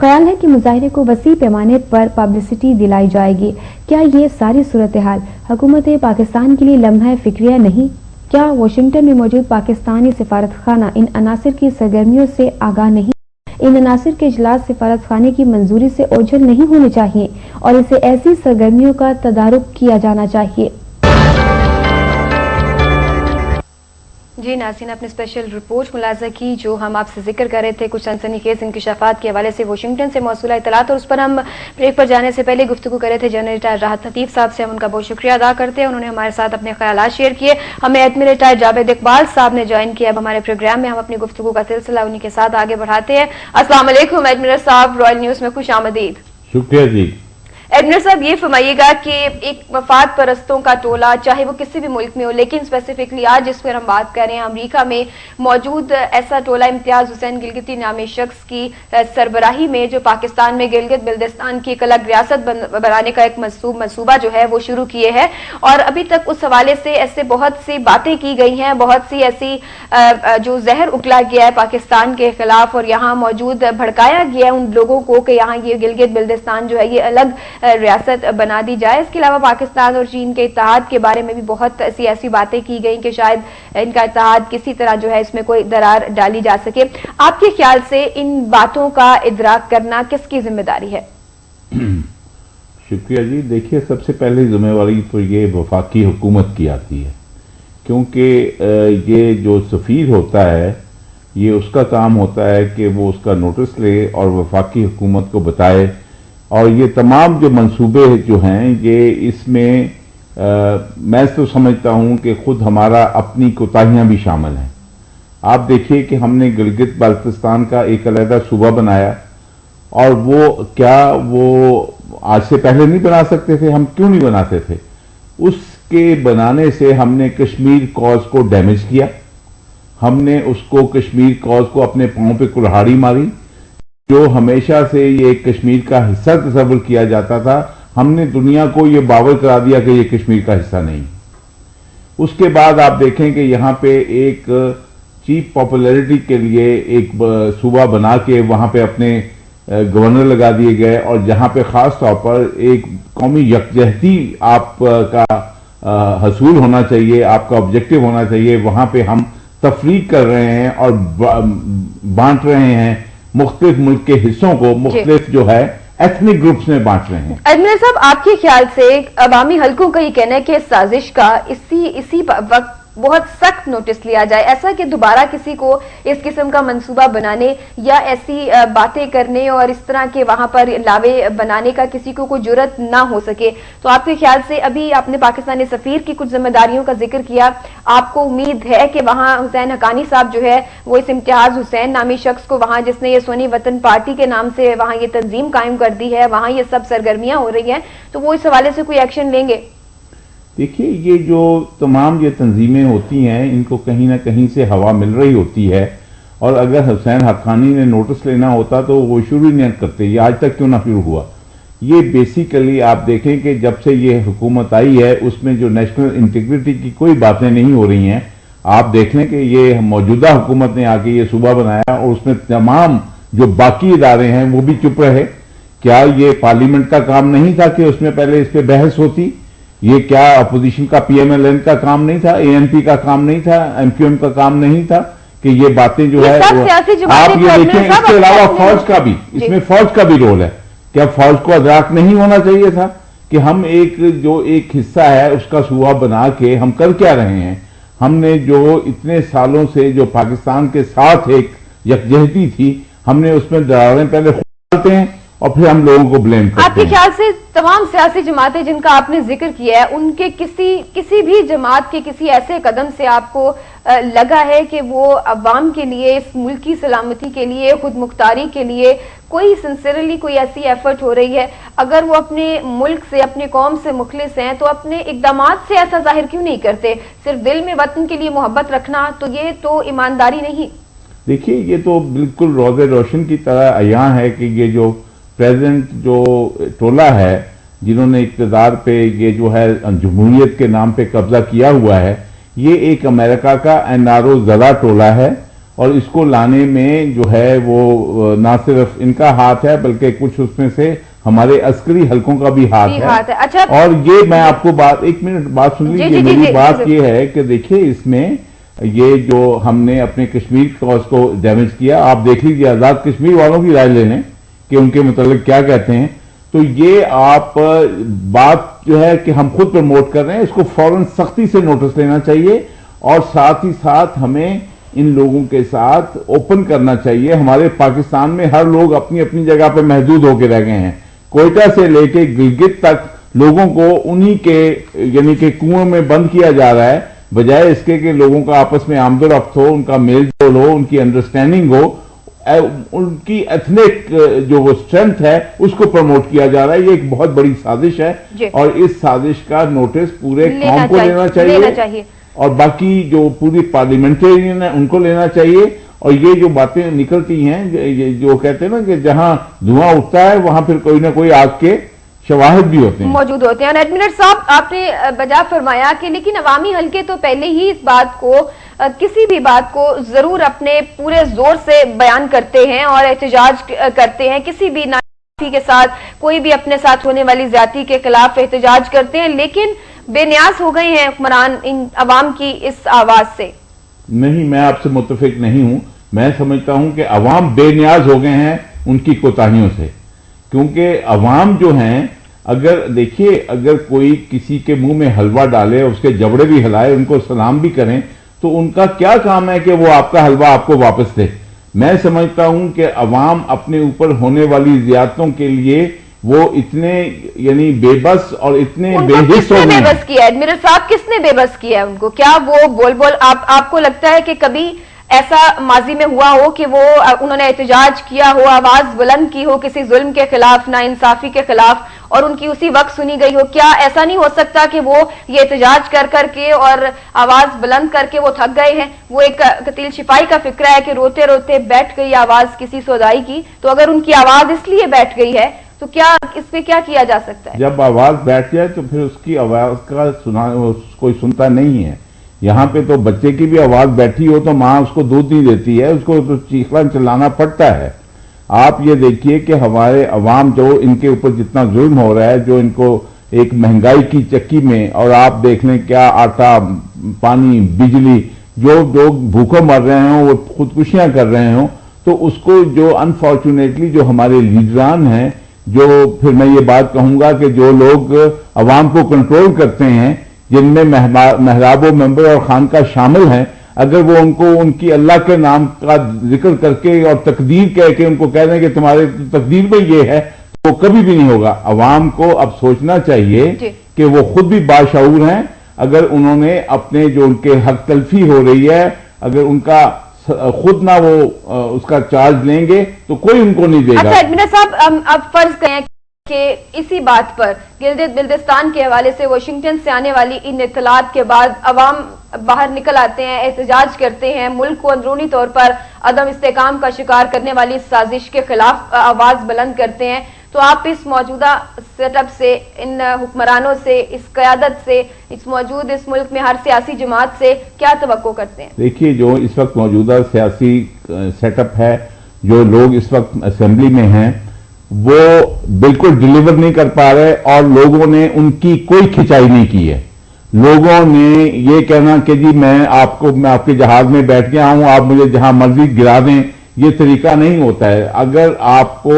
خیال ہے کہ مظاہرے کو وسیع پیمانے پر پبلسٹی دلائی جائے گی۔ کیا یہ ساری صورتحال حکومت پاکستان کے لیے لمحہ فکریہ نہیں؟ کیا واشنگٹن میں موجود پاکستانی سفارت خانہ ان عناصر کی سرگرمیوں سے آگاہ نہیں؟ ان عناصر کے اجلاس سفارت خانے کی منظوری سے اوجھل نہیں ہونے چاہیے اور اسے ایسی سرگرمیوں کا تدارک کیا جانا چاہیے۔ جی ناظرین، اپنے اسپیشل رپورٹ ملاحظہ کی جو ہم آپ سے ذکر کر رہے تھے کچھ سنسنی خیز انکشافات کے حوالے سے واشنگٹن سے موصولہ اطلاعات، اور اس پر ہم بریک پر جانے سے پہلے گفتگو کر رہے تھے جنرل ریٹائر راحت لطیف صاحب سے۔ ہم ان کا بہت شکریہ ادا کرتے ہیں، انہوں نے ہمارے ساتھ اپنے خیالات شیئر کیے۔ ہمیں ایڈمرل ریٹائر جاوید اقبال صاحب نے جوائن کیا اب ہمارے پروگرام میں۔ ہم اپنی گفتگو کا سلسلہ انہی کے ساتھ آگے بڑھاتے ہیں۔ السلام علیکم ایڈمرل صاحب، رائل نیوز میں خوش آمدید۔ شکریہ جی۔ ایڈمرل صاحب یہ فرمائیے گا کہ ایک مفاد پرستوں کا ٹولہ چاہے وہ کسی بھی ملک میں ہو، لیکن اسپیسیفکلی آج جس پر ہم بات کر رہے ہیں امریکہ میں موجود ایسا ٹولہ امتیاز حسین گلگتی نامی شخص کی سربراہی میں جو پاکستان میں گلگت بلتستان کی ایک الگ ریاست بنانے کا ایک منصوبہ جو ہے وہ شروع کیے ہے، اور ابھی تک اس حوالے سے ایسے بہت سی باتیں کی گئی ہیں، بہت سی ایسی جو زہر اگلا گیا ہے پاکستان کے خلاف، اور یہاں موجود بھڑکایا گیا ہے ان لوگوں کو کہ یہاں یہ گلگت بلتستان جو ہے یہ الگ ریاست بنا دی جائے۔ اس کے علاوہ پاکستان اور چین کے اتحاد کے بارے میں بھی بہت ایسی باتیں کی گئیں کہ شاید ان کا اتحاد کسی طرح جو ہے اس میں کوئی درار ڈالی جا سکے۔ آپ کے خیال سے ان باتوں کا ادراک کرنا کس کی ذمہ داری ہے؟ شکریہ جی۔ دیکھیے، سب سے پہلے ذمہ داری تو یہ وفاقی حکومت کی آتی ہے، کیونکہ یہ جو سفیر ہوتا ہے یہ اس کا کام ہوتا ہے کہ وہ اس کا نوٹس لے اور وفاقی حکومت کو بتائے، اور یہ تمام جو منصوبے جو ہیں یہ اس میں میں تو سمجھتا ہوں کہ خود ہمارا اپنی کوتاہیاں بھی شامل ہیں۔ آپ دیکھیے کہ ہم نے گلگت بلتستان کا ایک علیحدہ صوبہ بنایا، اور وہ آج سے پہلے نہیں بنا سکتے تھے؟ ہم کیوں نہیں بناتے تھے؟ اس کے بنانے سے ہم نے کشمیر کاز کو ڈیمیج کیا، ہم نے اس کو کشمیر کاز کو اپنے پاؤں پہ کلہاڑی ماری۔ جو ہمیشہ سے یہ کشمیر کا حصہ تصور کیا جاتا تھا، ہم نے دنیا کو یہ باور کرا دیا کہ یہ کشمیر کا حصہ نہیں۔ اس کے بعد آپ دیکھیں کہ یہاں پہ ایک چیپ پاپولیرٹی کے لیے ایک صوبہ بنا کے وہاں پہ اپنے گورنر لگا دیے گئے، اور جہاں پہ خاص طور پر ایک قومی یکجہتی آپ کا حصول ہونا چاہیے، آپ کا آبجیکٹو ہونا چاہیے، وہاں پہ ہم تفریق کر رہے ہیں اور بانٹ رہے ہیں مختلف ملک کے حصوں کو، مختلف جو ہے ایتھنک گروپس میں بانٹ رہے ہیں۔ ایڈمرل صاحب، آپ کے خیال سے عوامی حلقوں کا یہ کہنا ہے کہ اس سازش کا اسی وقت بہت سخت نوٹس لیا جائے، ایسا کہ دوبارہ کسی کو اس قسم کا منصوبہ بنانے یا ایسی باتیں کرنے اور اس طرح کے وہاں پر لاوے بنانے کا کسی کو کوئی جرت نہ ہو سکے۔ تو آپ کے خیال سے ابھی آپ نے پاکستانی سفیر کی کچھ ذمہ داریوں کا ذکر کیا، آپ کو امید ہے کہ وہاں حسین حقانی صاحب جو ہے وہ اس امتیاز حسین نامی شخص کو وہاں جس نے یہ سونی وطن پارٹی کے نام سے وہاں یہ تنظیم قائم کر دی ہے، وہاں یہ سب سرگرمیاں ہو رہی ہیں، تو وہ اس حوالے سے کوئی ایکشن لیں گے؟ دیکھیے، یہ جو تمام یہ تنظیمیں ہوتی ہیں ان کو کہیں نہ کہیں سے ہوا مل رہی ہوتی ہے، اور اگر حسین حقانی نے نوٹس لینا ہوتا تو وہ شروع نہیں کرتے، یہ آج تک کیوں نہ شروع ہوا؟ یہ بیسیکلی آپ دیکھیں کہ جب سے یہ حکومت آئی ہے اس میں جو نیشنل انٹیگریٹی کی کوئی باتیں نہیں ہو رہی ہیں۔ آپ دیکھ لیں کہ یہ موجودہ حکومت نے آ کے یہ صوبہ بنایا اور اس میں تمام جو باقی ادارے ہیں وہ بھی چپ رہے۔ کیا یہ پارلیمنٹ کا کام نہیں تھا کہ اس میں پہلے اس پہ بحث ہوتی؟ یہ کیا اپوزیشن کا پی ایم ایل این کا کام نہیں تھا؟ اے این پی کا کام نہیں تھا؟ ایم کیو ایم کا کام نہیں تھا کہ یہ باتیں جو ہے آپ یہ دیکھیں؟ اس کے علاوہ فوج کا بھی، اس میں فوج کا بھی رول ہے۔ کیا فوج کو ادراک نہیں ہونا چاہیے تھا کہ ہم ایک حصہ ہے اس کا صوبہ بنا کے ہم کر کیا رہے ہیں؟ ہم نے جو اتنے سالوں سے جو پاکستان کے ساتھ ایک یکجہتی تھی، ہم نے اس میں دراریں پہلے خود ڈالتے ہیں اور پھر ہم لوگوں کو بلیم کرتے ہیں۔ آپ کے خیال سے تمام سیاسی جماعتیں جن کا آپ نے ذکر کیا ہے، ان کے کسی بھی جماعت کے کسی ایسے قدم سے آپ کو لگا ہے کہ وہ عوام کے لیے، اس ملک کی سلامتی کے لیے، خود مختاری کے لیے کوئی سنسیئرلی کوئی ایسی ایفرٹ ہو رہی ہے؟ اگر وہ اپنے ملک سے، اپنے قوم سے مخلص ہیں تو اپنے اقدامات سے ایسا ظاہر کیوں نہیں کرتے؟ صرف دل میں وطن کے لیے محبت رکھنا تو یہ تو ایمانداری نہیں۔ دیکھیے، یہ تو بالکل روز روشن کی طرح عیاں ہے کہ یہ جو پریزیڈنٹ جو ٹولہ ہے جنہوں نے اقتدار پہ یہ جو ہے جمہوریت کے نام پہ قبضہ کیا ہوا ہے، یہ ایک امریکہ کا این آر او زدہ ٹولہ ہے، اور اس کو لانے میں جو ہے وہ نہ صرف ان کا ہاتھ ہے بلکہ کچھ اس میں سے ہمارے عسکری حلقوں کا بھی ہاتھ ہے. اچھا، اور یہ میں آپ کو ایک منٹ بات سن لیجیے. میری بات یہ ہے کہ دیکھیے اس میں یہ جو ہم نے اپنے کشمیر کاز کو ڈیمیج کیا، آپ دیکھ لیجیے آزاد کشمیر والوں کی رائے لے لیں کہ ان کے متعلق کیا کہتے ہیں. تو یہ آپ بات جو ہے کہ ہم خود پروموٹ کر رہے ہیں، اس کو فوراً سختی سے نوٹس لینا چاہیے اور ساتھ ہی ساتھ ہمیں ان لوگوں کے ساتھ اوپن کرنا چاہیے. ہمارے پاکستان میں ہر لوگ اپنی اپنی جگہ پہ محدود ہو کے رہ گئے ہیں. کوئٹہ سے لے کے گلگت تک لوگوں کو انہی کے یعنی کہ کنویں میں بند کیا جا رہا ہے، بجائے اس کے کہ لوگوں کا آپس میں آمد و رفت ہو، ان کا میل جول ہو، ان کی انڈرسٹینڈنگ ہو، ان کی ایتھنک جو وہ اسٹرینتھ ہے اس کو پروموٹ کیا جا رہا ہے. یہ ایک بہت بڑی سازش ہے اور اس سازش کا نوٹس پورے قوم کو لینا چاہیے اور باقی جو پوری پارلیمنٹرین ہے ان کو لینا چاہیے. اور یہ جو باتیں نکلتی ہیں جو کہتے ہیں نا کہ جہاں دھواں اٹھتا ہے وہاں پھر کوئی نہ کوئی آگ کے شواہد بھی ہوتے ہیں موجود ہوتے ہیں. ایڈمنسٹریٹر صاحب، آپ نے بجا فرمایا کہ لیکن عوامی حلقے تو پہلے ہی اس بات کو، کسی بھی بات کو ضرور اپنے پورے زور سے بیان کرتے ہیں اور احتجاج کرتے ہیں. کسی بھی ناانصافی کے ساتھ، کوئی بھی اپنے ساتھ ہونے والی زیادتی کے خلاف احتجاج کرتے ہیں، لیکن بے نیاز ہو گئے ہیں حکمران ان عوام کی اس آواز سے. نہیں، میں آپ سے متفق نہیں ہوں. میں سمجھتا ہوں کہ عوام بے نیاز ہو گئے ہیں ان کی کوتاہیوں سے، کیونکہ عوام جو ہیں اگر دیکھیے اگر کوئی کسی کے منہ میں حلوہ ڈالے، اس کے جبڑے بھی ہلائے، ان کو سلام بھی کریں، تو ان کا کیا کام ہے کہ وہ آپ کا حلوہ آپ کو واپس دے. میں سمجھتا ہوں کہ عوام اپنے اوپر ہونے والی زیادتوں کے لیے وہ اتنے یعنی بے بس اور اتنے بے حس ہو گئے. بے بس کیا ایڈمرل صاحب، کس نے بے بس کیا ان کو؟ کیا وہ بول آپ کو لگتا ہے کہ کبھی ایسا ماضی میں ہوا ہو کہ وہ انہوں نے احتجاج کیا ہو، آواز بلند کی ہو کسی ظلم کے خلاف، ناانصافی کے خلاف، اور ان کی اسی وقت سنی گئی ہو؟ کیا ایسا نہیں ہو سکتا کہ وہ یہ احتجاج کر کے اور آواز بلند کر کے وہ تھک گئے ہیں؟ وہ ایک قتیل شفائی کا فکرہ ہے کہ روتے روتے بیٹھ گئی آواز کسی سودائی کی. تو اگر ان کی آواز اس لیے بیٹھ گئی ہے تو کیا اس پہ کیا کیا جا سکتا ہے؟ جب آواز بیٹھ جائے تو پھر اس کی آواز کا کوئی سنتا نہیں ہے. یہاں پہ تو بچے کی بھی آواز بیٹھی ہو تو ماں اس کو دودھ نہیں دیتی ہے، اس کو تو چیخنا چلانا پڑتا ہے. آپ یہ دیکھیے کہ ہمارے عوام جو ان کے اوپر جتنا ظلم ہو رہا ہے، جو ان کو ایک مہنگائی کی چکی میں، اور آپ دیکھ لیں کیا آٹا، پانی، بجلی، جو لوگ بھوکوں مر رہے ہوں، وہ خودکشیاں کر رہے ہوں، تو اس کو جو انفارچونیٹلی جو ہمارے لیڈران ہیں، جو پھر میں یہ بات کہوں گا کہ جو لوگ عوام کو کنٹرول کرتے ہیں، جن میں محراب و ممبر اور خانقاہ شامل ہیں، اگر وہ ان کو ان کی اللہ کے نام کا ذکر کر کے اور تقدیر کہہ کے ان کو کہہ دیں کہ تمہارے تقدیر میں یہ ہے، تو کبھی بھی نہیں ہوگا. عوام کو اب سوچنا چاہیے کہ وہ خود بھی باشعور ہیں. اگر انہوں نے اپنے جو ان کے حق تلفی ہو رہی ہے، اگر ان کا خود نہ وہ اس کا چارج لیں گے تو کوئی ان کو نہیں دے گا. اچھا ایڈمنسٹریٹر صاحب، اب فرض کریں کہ اسی بات پر گلگت بلتستان کے حوالے سے واشنگٹن سے آنے والی ان اطلاعات کے بعد عوام باہر نکل آتے ہیں، احتجاج کرتے ہیں، ملک کو اندرونی طور پر عدم استحکام کا شکار کرنے والی سازش کے خلاف آواز بلند کرتے ہیں، تو آپ اس موجودہ سیٹ اپ سے، ان حکمرانوں سے، اس قیادت سے، اس ملک میں ہر سیاسی جماعت سے کیا توقع کرتے ہیں؟ دیکھیے جو اس وقت موجودہ سیاسی سیٹ اپ ہے، جو لوگ اس وقت اسمبلی میں ہیں، وہ بالکل ڈیلیور نہیں کر پا رہے اور لوگوں نے ان کی کوئی کھچائی نہیں کی ہے. لوگوں نے یہ کہنا کہ جی میں آپ کے جہاز میں بیٹھ گیا ہوں، آپ مجھے جہاں مرضی گرا دیں، یہ طریقہ نہیں ہوتا ہے. اگر آپ کو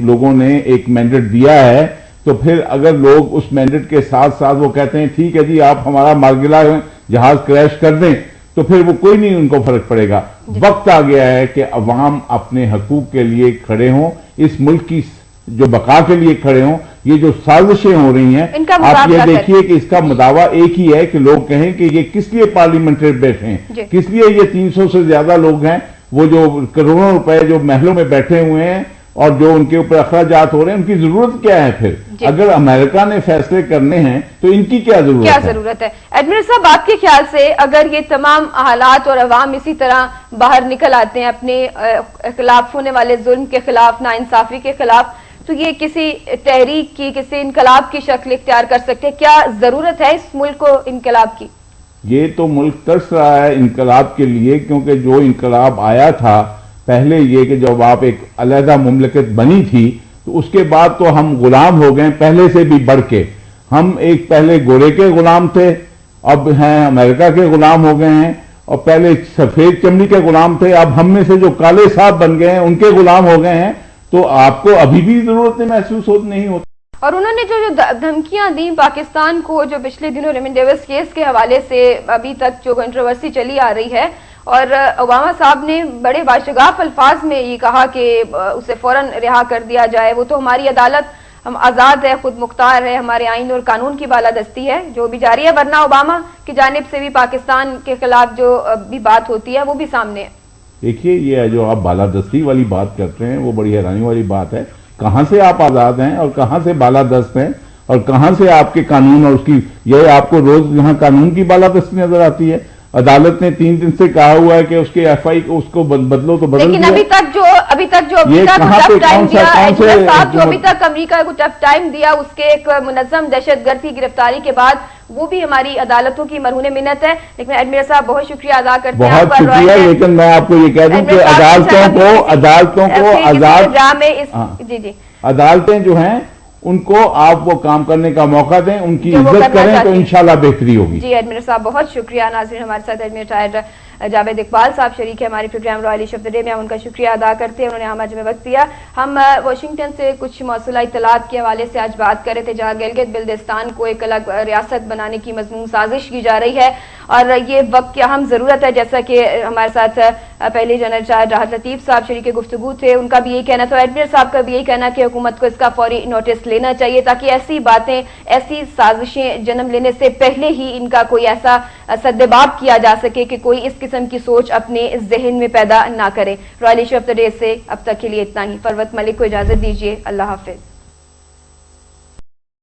لوگوں نے ایک مینڈیٹ دیا ہے تو پھر اگر لوگ اس مینڈیٹ کے ساتھ ساتھ وہ کہتے ہیں ٹھیک ہے جی آپ ہمارا مارگلا جہاز کریش کر دیں، تو پھر وہ کوئی نہیں ان کو فرق پڑے گا. وقت آ گیا ہے کہ عوام اپنے حقوق کے لیے کھڑے ہوں، اس ملک کی جو بقا کے لیے کھڑے ہوں. یہ جو سازشیں ہو رہی ہیں، آپ یہ دیکھیے کہ اس کا مداوع ایک ہی ہے کہ لوگ کہیں کہ یہ کس لیے پارلیمنٹری بیٹھے ہیں، کس لیے یہ 300 سے زیادہ لوگ ہیں، وہ جو کروڑوں روپے جو محلوں میں بیٹھے ہوئے ہیں اور جو ان کے اوپر اخراجات ہو رہے ہیں، ان کی ضرورت کیا ہے پھر؟ اگر امریکہ نے فیصلے کرنے ہیں تو ان کی کیا ضرورت ہے؟ ایڈمنسٹریٹر صاحب، آپ کے خیال سے اگر یہ تمام حالات اور عوام اسی طرح باہر نکل آتے ہیں اپنے خلاف ہونے والے ظلم کے خلاف، ناانصافی کے خلاف، تو یہ کسی تحریک کی، کسی انقلاب کی شکل اختیار کر سکتے ہیں؟ کیا ضرورت ہے اس ملک کو انقلاب کی؟ یہ تو ملک ترس رہا ہے انقلاب کے لیے، کیونکہ جو انقلاب آیا تھا پہلے یہ کہ جب آپ ایک علیحدہ مملکت بنی تھی تو اس کے بعد تو ہم غلام ہو گئے پہلے سے بھی بڑھ کے. ہم ایک پہلے گورے کے غلام تھے، اب ہیں امریکہ کے غلام ہو گئے ہیں، اور پہلے سفید چمڑی کے غلام تھے، اب ہم میں سے جو کالے صاحب بن گئے ہیں ان کے غلام ہو گئے ہیں. تو آپ کو ابھی بھی ضرورت محسوس نہیں ہوتی. اور انہوں نے جو دھمکیاں دیں پاکستان کو، جو پچھلے دنوں ریمن ڈیوس کیس کے حوالے سے ابھی تک جو کنٹروورسی چلی آ رہی ہے، اور اوباما صاحب نے بڑے باشگاف الفاظ میں یہ کہا کہ اسے فوراً رہا کر دیا جائے، وہ تو ہماری عدالت ہم آزاد ہے، خود مختار ہے، ہمارے آئین اور قانون کی بالادستی ہے جو بھی جاری ہے، ورنہ اوباما کی جانب سے بھی پاکستان کے خلاف جو بھی بات ہوتی ہے وہ بھی سامنے ہے. دیکھیے یہ جو آپ بالادستی والی بات کرتے ہیں وہ بڑی حیرانی والی بات ہے. کہاں سے آپ آزاد ہیں اور کہاں سے بالادست ہیں اور کہاں سے آپ کے قانون اور اس کی یہ آپ کو روز یہاں قانون کی بالادستی نظر آتی ہے؟ عدالت نے 3 دن سے کہا ہوا ہے کہ اس کے ایف آئی اس کو بدلو تو بدل لیکن ابھی تک جو امریکہ کو ٹف ٹائم دیا ایڈمیر صاحب، جو ابھی تک امریکہ کو ٹف ٹائم دیا اس کے ایک منظم دہشت گرد کی گرفتاری کے بعد، وہ بھی ہماری عدالتوں کی مرہون منت ہے. لیکن ایڈمیر صاحب بہت شکریہ ادا کرتے ہیں، بہت شکریہ. لیکن میں آپ کو یہ کہہ دوں کہ عدالتیں جو ہیں ان کو آپ وہ کام کرنے کا موقع دیں، ان کی عزت کریں تو انشاءاللہ بہتری ہوگی. جی ایڈمیر صاحب بہت شکریہ. ناظرین ہمارے ساتھ ایڈمیر ریٹائرڈ جاوید اقبال صاحب شریک ہے ہمارے programme royal issue of the day میں. ہم ان کا شکریہ ادا کرتے ہیں، انہوں نے ہمیں وقت دیا. ہم واشنگٹن سے کچھ موصولہ اطلاعات کے حوالے سے آج بات کر رہے تھے، جہاں گلگت بلتستان کو ایک الگ ریاست بنانے کی مضمون سازش کی جا رہی ہے، اور یہ وقت کی اہم ضرورت ہے. جیسا کہ ہمارے ساتھ پہلے جنرل چارج راحت لطیف صاحب شریک گفتگو تھے، ان کا بھی یہی کہنا تھا، ایڈمیر صاحب کا بھی یہی کہنا کہ حکومت کو اس کا فوری نوٹس لینا چاہیے، تاکہ ایسی باتیں، ایسی سازشیں جنم لینے سے پہلے ہی ان کا کوئی ایسا سدباب کیا جا سکے کہ کوئی اس قسم کی سوچ اپنے ذہن میں پیدا نہ کرے. Royal issue of the day سے اب تک کے لیے اتنا ہی. فروت ملک کو اجازت دیجیے. اللہ حافظ.